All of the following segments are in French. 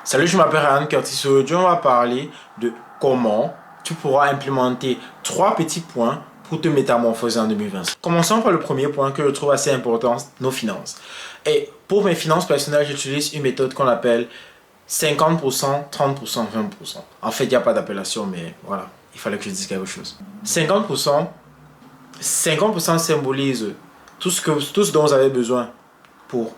Salut, je m'appelle Ryan Curtis. Aujourd'hui, on va parler de comment tu pourras implémenter trois petits points pour te métamorphoser en 2020. Commençons par le premier point que je trouve assez important, nos finances. Et pour mes finances personnelles, j'utilise une méthode qu'on appelle 50%, 30%, 20%. En fait, il n'y a pas d'appellation, mais voilà, il fallait que je dise quelque chose. 50%, 50% symbolise tout ce dont vous avez besoin pour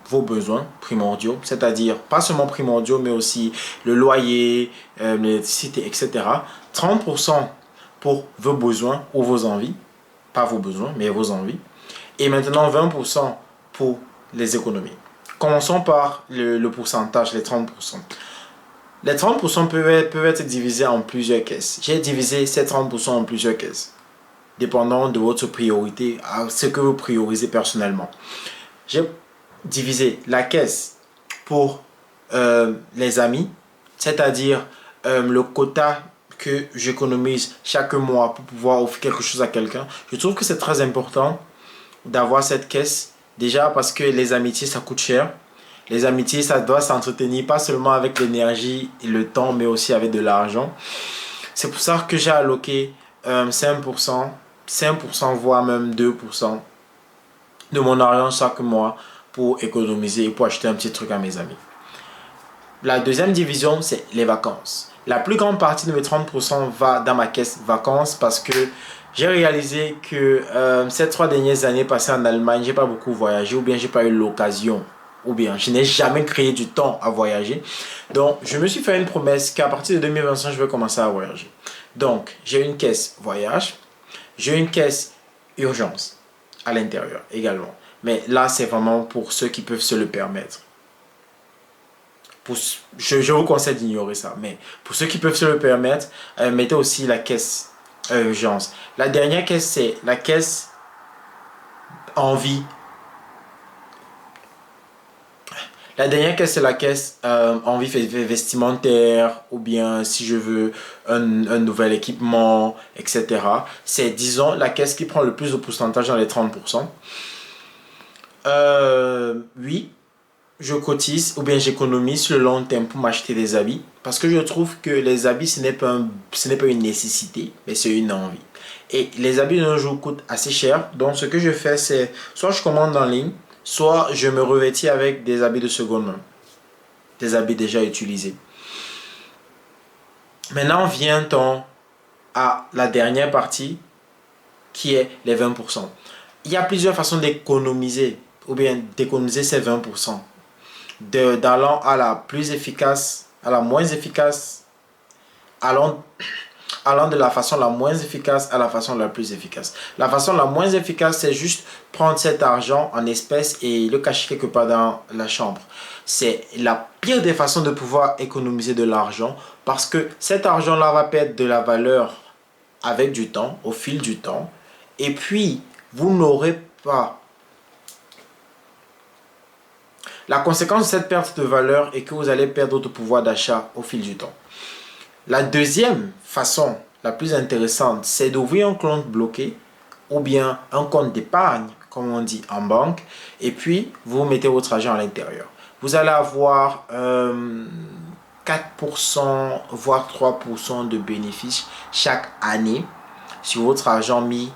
vos besoins primordiaux, c'est-à-dire pas seulement primordiaux, mais aussi le loyer, l'électricité, etc. 30% pour vos besoins ou vos envies, pas vos besoins, mais vos envies. Et maintenant 20% pour les économies. Commençons par le pourcentage, les 30%. Les 30% peuvent être divisés en plusieurs caisses. J'ai divisé ces 30% en plusieurs caisses, dépendant de votre priorité, à ce que vous priorisez personnellement. J'ai divisé la caisse pour les amis, c'est-à-dire le quota que j'économise chaque mois pour pouvoir offrir quelque chose à quelqu'un. Je trouve que c'est très important d'avoir cette caisse, déjà parce que les amitiés, ça coûte cher. Les amitiés, ça doit s'entretenir pas seulement avec l'énergie et le temps, mais aussi avec de l'argent. C'est pour ça que j'ai alloqué 5%, 5%, voire même 2% de mon argent chaque mois pour économiser et pour acheter un petit truc à mes amis. La deuxième division, c'est les vacances. La plus grande partie de mes 30% va dans ma caisse vacances parce que j'ai réalisé que ces 3 dernières années passées en Allemagne, j'ai pas beaucoup voyagé ou bien j'ai pas eu l'occasion ou bien je n'ai jamais créé du temps à voyager. Donc, je me suis fait une promesse qu'à partir de 2025, je vais commencer à voyager. Donc, j'ai une caisse voyage, j'ai une caisse urgence à l'intérieur également. Mais là, c'est vraiment pour ceux qui peuvent se le permettre. Je vous conseille d'ignorer ça. Mais pour ceux qui peuvent se le permettre, mettez aussi la caisse urgence. La dernière caisse, c'est la caisse envie. La dernière caisse, c'est la caisse envie vestimentaire ou bien si je veux un nouvel équipement, etc. C'est, disons, la caisse qui prend le plus de pourcentage dans les 30%. Oui, je cotise ou bien j'économise sur le long terme pour m'acheter des habits parce que je trouve que les habits, ce n'est pas une nécessité, mais c'est une envie. Et les habits de nos jours coûtent assez cher. Donc, ce que je fais, c'est soit je commande en ligne, soit je me revêtis avec des habits de seconde main, des habits déjà utilisés. Maintenant, vient-on à la dernière partie qui est les 20%. Il y a plusieurs façons d'économiser ou bien d'économiser ces 20%. D'allant à la plus efficace, à la moins efficace, allant de la façon la moins efficace à la façon la plus efficace. La façon la moins efficace, c'est juste prendre cet argent en espèces et le cacher quelque part dans la chambre. C'est la pire des façons de pouvoir économiser de l'argent parce que cet argent-là va perdre de la valeur avec du temps, au fil du temps. Et puis, vous n'aurez pas. La conséquence de cette perte de valeur est que vous allez perdre votre pouvoir d'achat au fil du temps. La deuxième façon, la plus intéressante, c'est d'ouvrir un compte bloqué ou bien un compte d'épargne, comme on dit en banque, et puis vous mettez votre argent à l'intérieur. Vous allez avoir 4%, voire 3% de bénéfices chaque année sur votre argent mis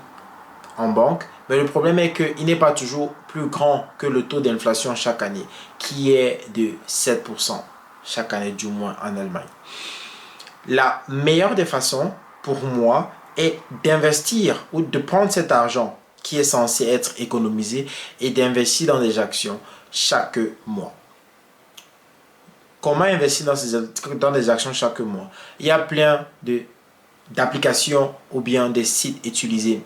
en banque. Mais le problème est qu'il n'est pas toujours plus grand que le taux d'inflation chaque année, qui est de 7% chaque année, du moins en Allemagne. La meilleure des façons, pour moi, est d'investir ou de prendre cet argent qui est censé être économisé et d'investir dans des actions chaque mois. Comment investir dans des actions chaque mois? Il y a plein d'applications ou bien des sites utilisés,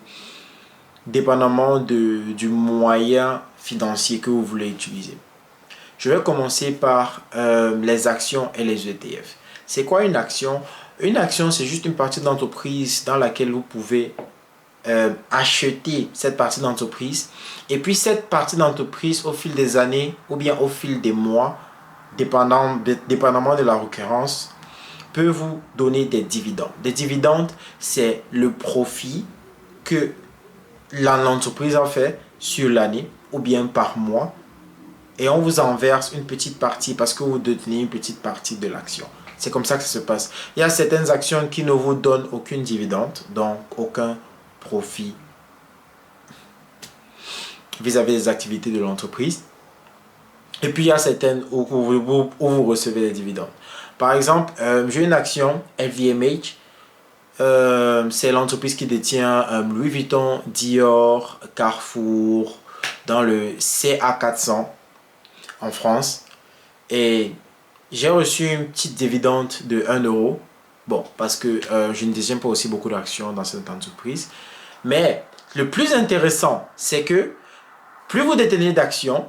dépendamment du moyen financier que vous voulez utiliser. Je vais commencer par les actions et les ETF. C'est quoi une action? Une action, c'est juste une partie d'entreprise dans laquelle vous pouvez acheter cette partie d'entreprise. Et puis cette partie d'entreprise, au fil des années ou bien au fil des mois, dépendamment de la récurrence, peut vous donner des dividendes. Des dividendes, c'est le profit que l'entreprise a fait sur l'année ou bien par mois et on vous en verse une petite partie parce que vous détenez une petite partie de l'action. C'est comme ça que ça se passe. Il y a certaines actions qui ne vous donnent aucune dividende, donc aucun profit vis-à-vis des activités de l'entreprise. Et puis il y a certaines où vous recevez des dividendes. Par exemple, j'ai une action LVMH. C'est l'entreprise qui détient Louis Vuitton, Dior, Carrefour dans le CA400 en France. Et j'ai reçu une petite dividende de 1 euro. Bon, parce que je ne détiens pas aussi beaucoup d'actions dans cette entreprise. Mais le plus intéressant, c'est que plus vous détenez d'actions,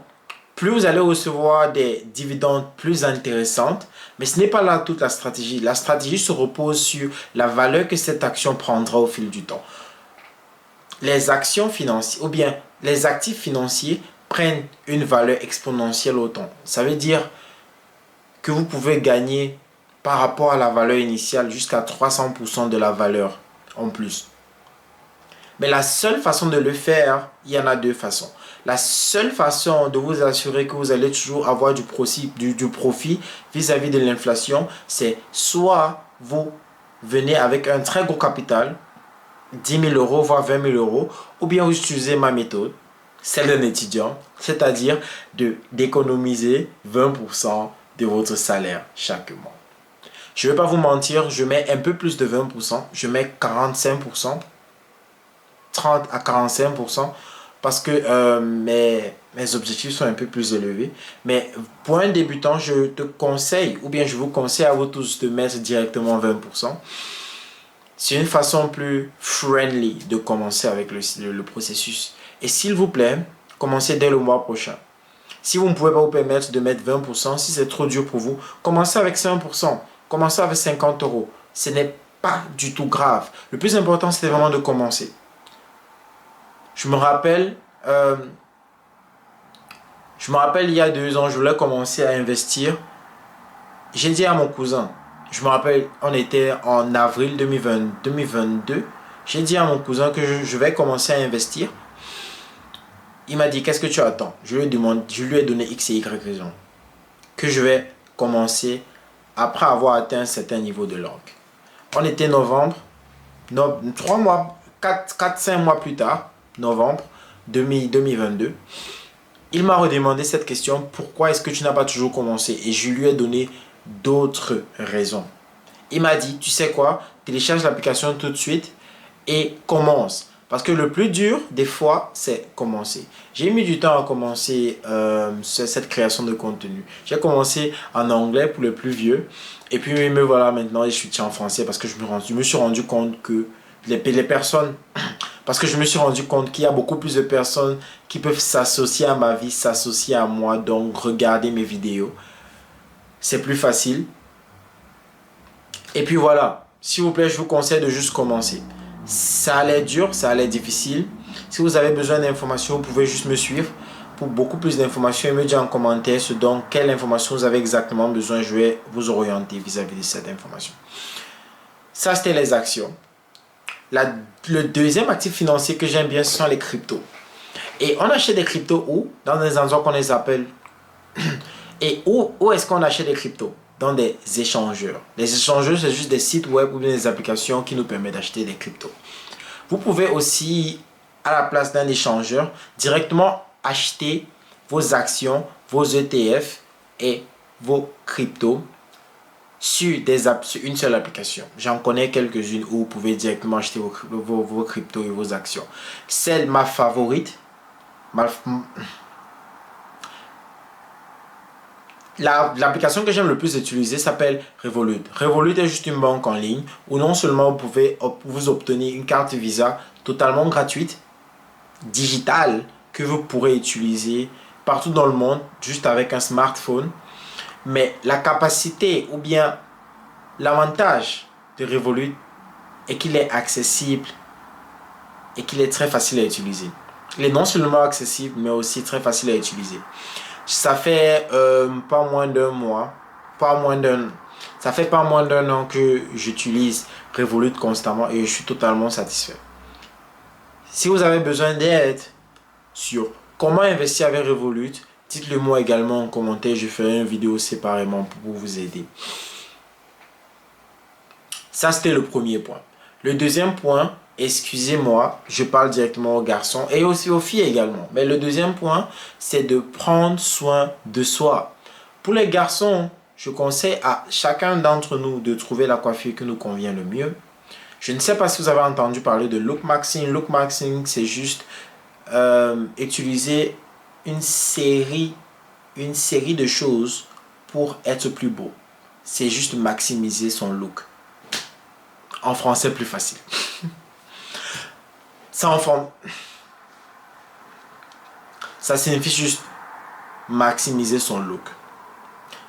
plus vous allez recevoir des dividendes plus intéressantes. Mais ce n'est pas là toute la stratégie. La stratégie se repose sur la valeur que cette action prendra au fil du temps. Les actions financières, ou bien les actifs financiers prennent une valeur exponentielle au temps. Ça veut dire que vous pouvez gagner par rapport à la valeur initiale jusqu'à 300% de la valeur en plus. Mais la seule façon de le faire, il y en a deux façons. La seule façon de vous assurer que vous allez toujours avoir du profit vis-à-vis de l'inflation, c'est soit vous venez avec un très gros capital, 10 000 euros, voire 20 000 euros, ou bien vous utilisez ma méthode, celle d'un étudiant, c'est-à-dire d'économiser 20% de votre salaire chaque mois. Je ne vais pas vous mentir, je mets un peu plus de 20%, je mets 45%, 30 à 45%, parce que mes objectifs sont un peu plus élevés. Mais pour un débutant, je te conseille, ou bien je vous conseille à vous tous de mettre directement 20%. C'est une façon plus friendly de commencer avec le processus. Et s'il vous plaît, commencez dès le mois prochain. Si vous ne pouvez pas vous permettre de mettre 20%, si c'est trop dur pour vous, commencez avec 5%, commencez avec 50 euros. Ce n'est pas du tout grave. Le plus important, c'est vraiment de commencer. Je me rappelle, il y a 2 ans, je voulais commencer à investir. J'ai dit à mon cousin, je me rappelle, on était en avril 2022. J'ai dit à mon cousin que je vais commencer à investir. Il m'a dit, qu'est-ce que tu attends? Je lui ai donné X et Y raison. Que je vais commencer après avoir atteint un certain niveau de langue. On était novembre, 4-5 mois plus tard, novembre 2022. Il m'a redemandé cette question, pourquoi est-ce que tu n'as pas toujours commencé? Et je lui ai donné d'autres raisons. Il m'a dit, tu sais quoi, télécharge l'application tout de suite et commence. Parce que le plus dur, des fois, c'est commencer. J'ai mis du temps à commencer cette création de contenu. J'ai commencé en anglais pour les plus vieux. Et puis, me voilà maintenant, je suis en français parce que je me suis rendu compte que les personnes... Parce que je me suis rendu compte qu'il y a beaucoup plus de personnes qui peuvent s'associer à ma vie, s'associer à moi, donc regarder mes vidéos. C'est plus facile. Et puis voilà, s'il vous plaît, je vous conseille de juste commencer. Ça allait dur, ça allait difficile. Si vous avez besoin d'informations, vous pouvez juste me suivre. Pour beaucoup plus d'informations, et me dire en commentaire quelle information vous avez exactement besoin. Je vais vous orienter vis-à-vis de cette information. Ça, c'était les actions. Le deuxième actif financier que j'aime bien, ce sont les cryptos. Et on achète des cryptos où? Dans des endroits qu'on les appelle. Et où est-ce qu'on achète des cryptos? Dans des échangeurs. Les échangeurs, c'est juste des sites web ou des applications qui nous permettent d'acheter des cryptos. Vous pouvez aussi, à la place d'un échangeur, directement acheter vos actions, vos ETF et vos cryptos sur une seule application. J'en connais quelques-unes où vous pouvez directement acheter vos cryptos et vos actions. Ma favorite, l'application que j'aime le plus utiliser s'appelle Revolut. Revolut est juste une banque en ligne où non seulement vous pouvez vous obtenir une carte Visa totalement gratuite, digitale, que vous pourrez utiliser partout dans le monde juste avec un smartphone. Mais la capacité ou bien l'avantage de Revolut est qu'il est accessible et qu'il est très facile à utiliser. Il est non seulement accessible mais aussi très facile à utiliser. Ça fait pas moins d'un mois, ça fait pas moins d'un an que j'utilise Revolut constamment et je suis totalement satisfait. Si vous avez besoin d'aide sur comment investir avec Revolut, Dites-le moi également en commentaire, je ferai une vidéo séparément pour vous aider. Ça, c'était le premier point. Le deuxième point, excusez-moi, je parle directement aux garçons et aussi aux filles également. Mais le deuxième point, c'est de prendre soin de soi. Pour les garçons, je conseille à chacun d'entre nous de trouver la coiffure qui nous convient le mieux. Je ne sais pas si vous avez entendu parler de look maxing. Look maxing, c'est juste utiliser une série de choses pour être plus beau. C'est juste maximiser son look. En français, plus facile. Ça signifie juste maximiser son look.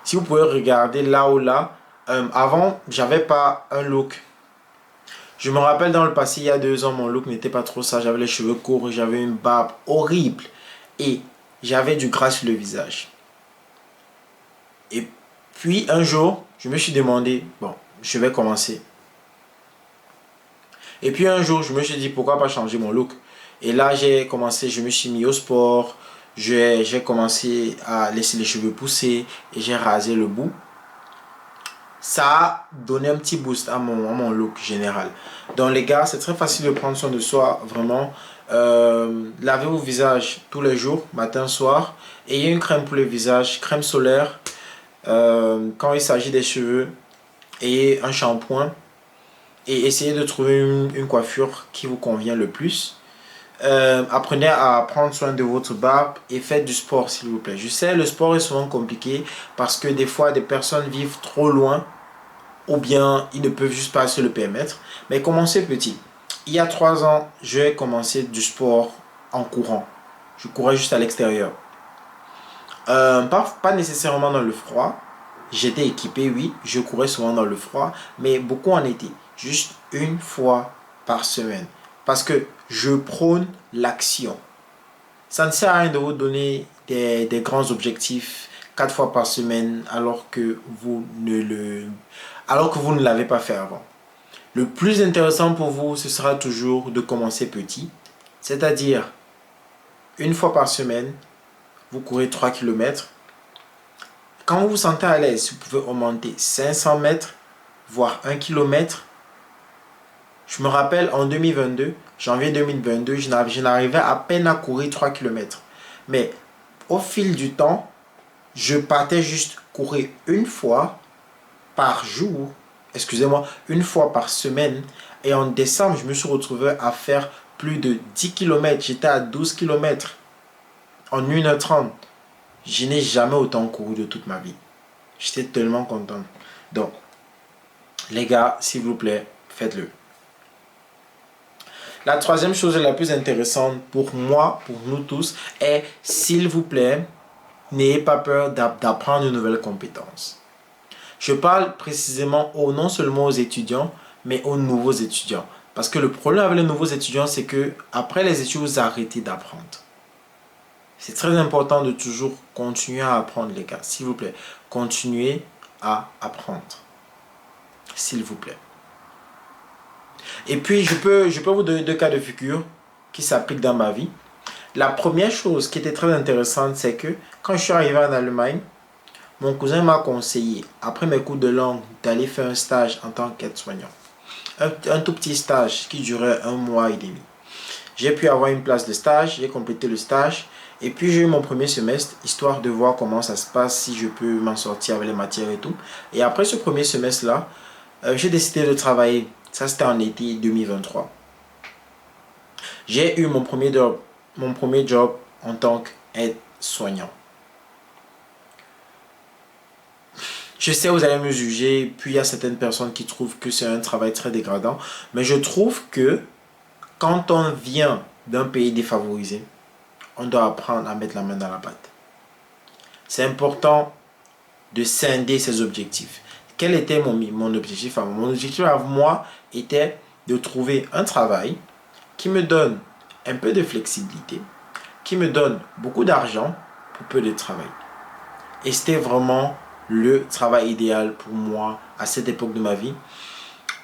Si vous pouvez regarder là ou là, avant, j'avais pas un look. Je me rappelle dans le passé, il y a 2 ans, mon look n'était pas trop ça. J'avais les cheveux courts, j'avais une barbe horrible et j'avais du gras sur le visage. Et puis un jour, je me suis demandé, bon, je vais commencer. Et puis un jour, je me suis dit, pourquoi pas changer mon look? Et là, j'ai commencé, je me suis mis au sport. J'ai commencé à laisser les cheveux pousser et j'ai rasé le bout. Ça a donné un petit boost à mon look général. Donc les gars, c'est très facile de prendre soin de soi, vraiment. Lavez vos visages tous les jours, matin, soir. Ayez une crème pour le visage, crème solaire. Quand il s'agit des cheveux, ayez un shampoing. Et essayez de trouver une coiffure qui vous convient le plus. Apprenez à prendre soin de votre barbe et faites du sport s'il vous plaît. Je sais, le sport est souvent compliqué parce que des fois des personnes vivent trop loin ou bien ils ne peuvent juste pas se le permettre. Mais commencez petit. Il y a 3 ans, j'ai commencé du sport en courant. Je courais juste à l'extérieur. Pas nécessairement dans le froid. J'étais équipé, oui. Je courais souvent dans le froid, mais beaucoup en été. Juste une fois par semaine. Parce que je prône l'action. Ça ne sert à rien de vous donner des grands objectifs 4 fois par semaine alors que vous ne l'avez pas fait avant. Le plus intéressant pour vous, ce sera toujours de commencer petit. C'est-à-dire, une fois par semaine, vous courez 3 km. Quand vous vous sentez à l'aise, vous pouvez augmenter 500 mètres, voire 1 km. Je me rappelle en 2022, janvier 2022, je n'arrivais à peine à courir 3 km. Mais au fil du temps, je partais juste courir une fois par jour, excusez-moi, une fois par semaine. Et en décembre, je me suis retrouvé à faire plus de 10 km. J'étais à 12 km en 1h30. Je n'ai jamais autant couru de toute ma vie. J'étais tellement content. Donc, les gars, s'il vous plaît, faites-le. La troisième chose la plus intéressante pour moi, pour nous tous, est, s'il vous plaît, n'ayez pas peur d'apprendre une nouvelle compétence. Je parle précisément non seulement aux étudiants, mais aux nouveaux étudiants. Parce que le problème avec les nouveaux étudiants, c'est que après les études, vous arrêtez d'apprendre. C'est très important de toujours continuer à apprendre, les gars. S'il vous plaît, continuez à apprendre. S'il vous plaît. Et puis, je peux vous donner 2 cas de figure qui s'appliquent dans ma vie. La première chose qui était très intéressante, c'est que quand je suis arrivé en Allemagne, mon cousin m'a conseillé, après mes cours de langue, d'aller faire un stage en tant qu'aide-soignant. Un tout petit stage qui durait 1 mois et demi. J'ai pu avoir une place de stage, j'ai complété le stage. Et puis j'ai eu mon premier semestre, histoire de voir comment ça se passe, si je peux m'en sortir avec les matières et tout. Et après ce premier semestre-là, j'ai décidé de travailler. Ça, c'était en été 2023. J'ai eu mon premier job en tant qu'aide-soignant. Je sais, vous allez me juger, puis il y a certaines personnes qui trouvent que c'est un travail très dégradant. Mais je trouve que quand on vient d'un pays défavorisé, on doit apprendre à mettre la main dans la pâte. C'est important de scinder ses objectifs. Quel était mon objectif à moi? Mon objectif à moi était de trouver un travail qui me donne un peu de flexibilité, qui me donne beaucoup d'argent pour peu de travail. Et c'était vraiment le travail idéal pour moi à cette époque de ma vie.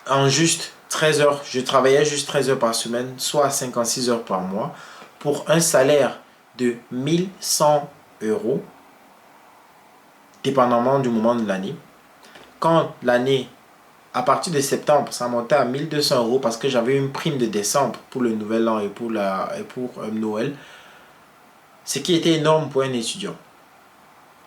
En juste 13 heures, je travaillais juste 13 heures par semaine, soit 56 heures par mois, pour un salaire de 1100 euros, dépendamment du moment de l'année. Quand l'année, à partir de septembre, ça montait à 1200 euros parce que j'avais une prime de décembre pour le nouvel an et pour Noël, ce qui était énorme pour un étudiant.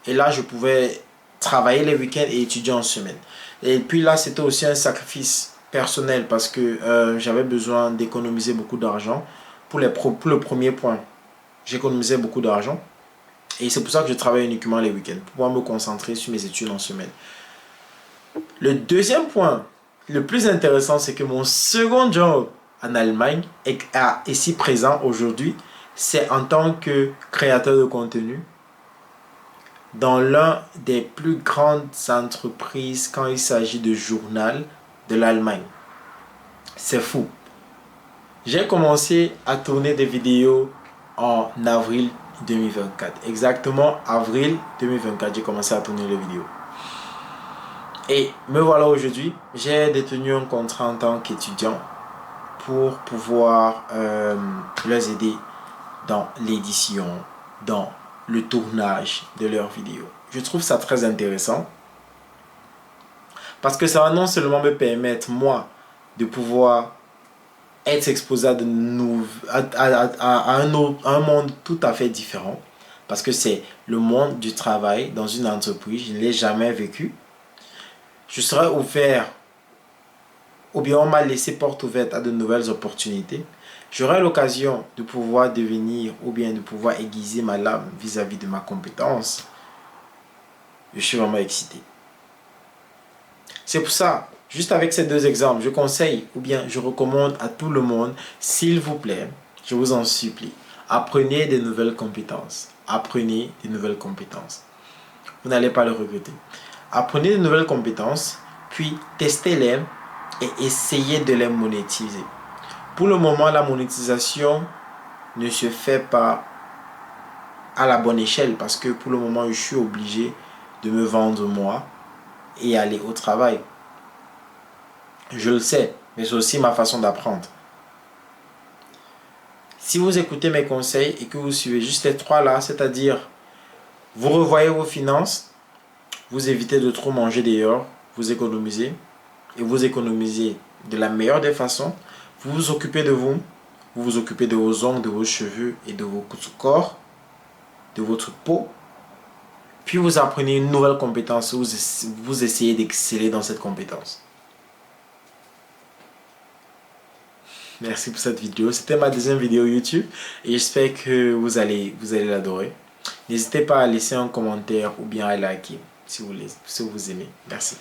Et là, je pouvais travailler les week-ends et étudier en semaine. Et puis là, c'était aussi un sacrifice personnel parce que j'avais besoin d'économiser beaucoup d'argent. Pour le premier point, j'économisais beaucoup d'argent. Et c'est pour ça que je travaille uniquement les week-ends, pour pouvoir me concentrer sur mes études en semaine. Le deuxième point, le plus intéressant, c'est que mon second job en Allemagne est ici présent aujourd'hui. C'est en tant que créateur de contenu dans l'un des plus grandes entreprises quand il s'agit de journal de l'Allemagne. C'est fou. J'ai commencé à tourner des vidéos en avril 2024. Exactement avril 2024, j'ai commencé à tourner les vidéos. Et me voilà aujourd'hui, j'ai détenu un contrat en tant qu'étudiant pour pouvoir les aider dans l'édition, dans le tournage de leurs vidéos. Je trouve ça très intéressant parce que ça va non seulement me permettre, moi, de pouvoir être exposé à un monde tout à fait différent parce que c'est le monde du travail dans une entreprise, je ne l'ai jamais vécu. Je serai ouvert, ou bien on m'a laissé porte ouverte à de nouvelles opportunités. J'aurai l'occasion de pouvoir devenir ou bien de pouvoir aiguiser ma lame vis-à-vis de ma compétence. Je suis vraiment excité. C'est pour ça, juste avec ces deux exemples, je conseille ou bien je recommande à tout le monde, s'il vous plaît, je vous en supplie, apprenez de nouvelles compétences. Apprenez de nouvelles compétences. Vous n'allez pas le regretter. Apprenez de nouvelles compétences, puis testez-les et essayez de les monétiser. Pour le moment, la monétisation ne se fait pas à la bonne échelle parce que pour le moment, je suis obligé de me vendre moi et aller au travail. Je le sais, mais c'est aussi ma façon d'apprendre. Si vous écoutez mes conseils et que vous suivez juste les trois là, c'est-à-dire vous revoyez vos finances, vous évitez de trop manger dehors, vous économisez et vous économisez de la meilleure des façons, vous vous occupez de vous, vous vous occupez de vos ongles, de vos cheveux et de votre corps, de votre peau, puis vous apprenez une nouvelle compétence, vous essayez d'exceller dans cette compétence. Merci pour cette vidéo. C'était ma deuxième vidéo YouTube et j'espère que vous allez l'adorer. N'hésitez pas à laisser un commentaire ou bien à liker si vous aimez. Merci.